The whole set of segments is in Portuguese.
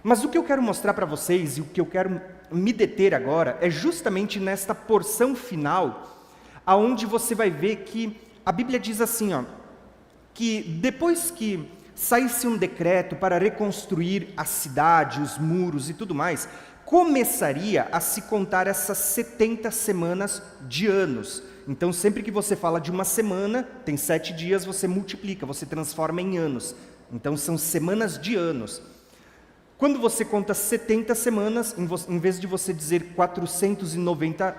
Mas o que eu quero mostrar para vocês e o que eu quero me deter agora é justamente nesta porção final, aonde você vai ver que a Bíblia diz assim, que depois que saísse um decreto para reconstruir a cidade, os muros e tudo mais, começaria a se contar essas 70 semanas de anos. Então, sempre que você fala de uma semana, tem 7 dias, você multiplica, você transforma em anos. Então, são semanas de anos. Quando você conta 70 semanas, em vez de você dizer 490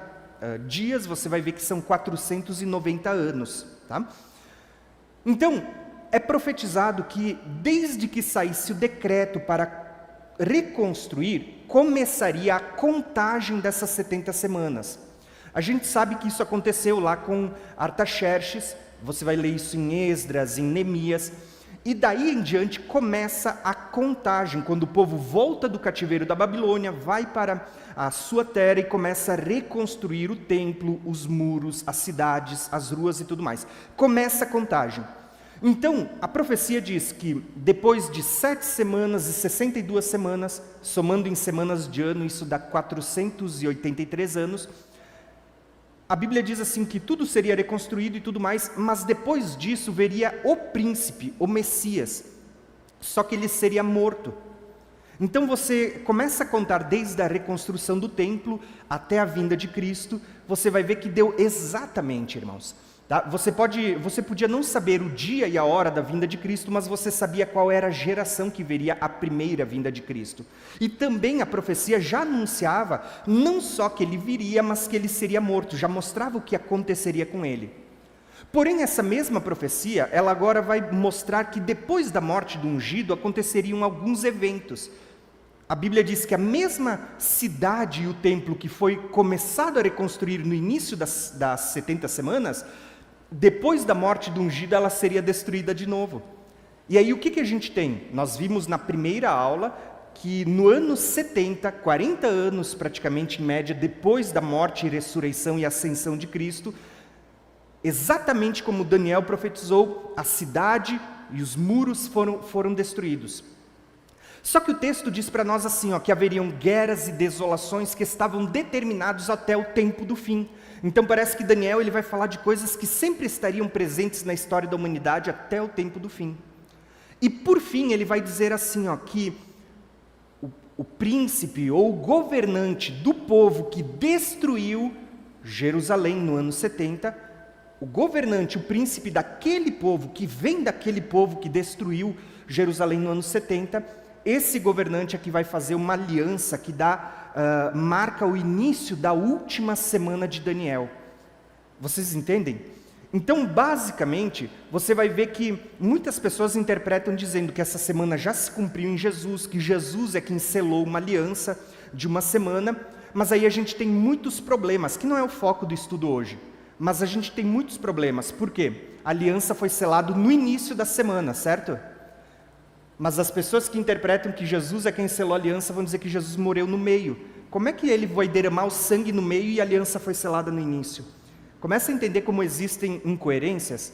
dias, você vai ver que são 490 anos. Tá? Então, é profetizado que desde que saísse o decreto para reconstruir, começaria a contagem dessas 70 semanas. A gente sabe que isso aconteceu lá com Artaxerxes, você vai ler isso em Esdras, em Neemias, e daí em diante começa a contagem, quando o povo volta do cativeiro da Babilônia, vai para a sua terra e começa a reconstruir o templo, os muros, as cidades, as ruas e tudo mais. Começa a contagem. Então, a profecia diz que depois de 7 semanas e 62 semanas, somando em semanas de ano, isso dá 483 anos, a Bíblia diz assim que tudo seria reconstruído e tudo mais, mas depois disso veria o príncipe, o Messias, só que ele seria morto. Então você começa a contar desde a reconstrução do templo até a vinda de Cristo, você vai ver que deu exatamente, irmãos. Tá? Você podia não saber o dia e a hora da vinda de Cristo, mas você sabia qual era a geração que veria a primeira vinda de Cristo. E também a profecia já anunciava, não só que ele viria, mas que ele seria morto, já mostrava o que aconteceria com ele. Porém, essa mesma profecia, ela agora vai mostrar que depois da morte do ungido, aconteceriam alguns eventos. A Bíblia diz que a mesma cidade e o templo que foi começado a reconstruir no início das 70 semanas, depois da morte do ungido, ela seria destruída de novo. E aí o que a gente tem? Nós vimos na primeira aula que no ano 70, 40 anos praticamente em média, depois da morte, ressurreição e ascensão de Cristo, exatamente como Daniel profetizou, a cidade e os muros foram destruídos. Só que o texto diz para nós assim, que haveriam guerras e desolações que estavam determinados até o tempo do fim. Então parece que Daniel ele vai falar de coisas que sempre estariam presentes na história da humanidade até o tempo do fim. E por fim ele vai dizer assim, que o príncipe ou o governante do povo que destruiu Jerusalém no ano 70, o governante, o príncipe daquele povo, que vem daquele povo que destruiu Jerusalém no ano 70, esse governante é que vai fazer uma aliança que marca o início da última semana de Daniel. Vocês entendem? Então, basicamente, você vai ver que muitas pessoas interpretam dizendo que essa semana já se cumpriu em Jesus, que Jesus é quem selou uma aliança de uma semana, mas aí a gente tem muitos problemas, que não é o foco do estudo hoje, mas a gente tem muitos problemas. Por quê? A aliança foi selada no início da semana, certo? Mas as pessoas que interpretam que Jesus é quem selou a aliança vão dizer que Jesus morreu no meio. Como é que ele vai derramar o sangue no meio e a aliança foi selada no início? Começa a entender como existem incoerências.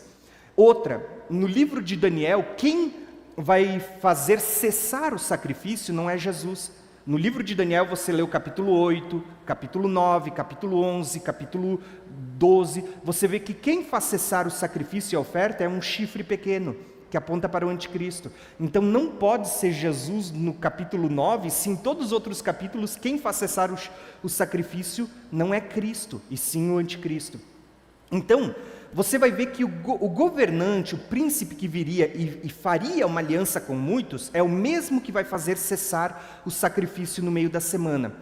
Outra, no livro de Daniel, quem vai fazer cessar o sacrifício não é Jesus. No livro de Daniel você lê o capítulo 8, capítulo 9, capítulo 11, capítulo 12. Você vê que quem faz cessar o sacrifício e a oferta é um chifre pequeno, que aponta para o anticristo. Então não pode ser Jesus no capítulo 9, se em todos os outros capítulos quem faz cessar o sacrifício não é Cristo, e sim o anticristo. Então, você vai ver que o governante, o príncipe que viria e faria uma aliança com muitos, é o mesmo que vai fazer cessar o sacrifício no meio da semana.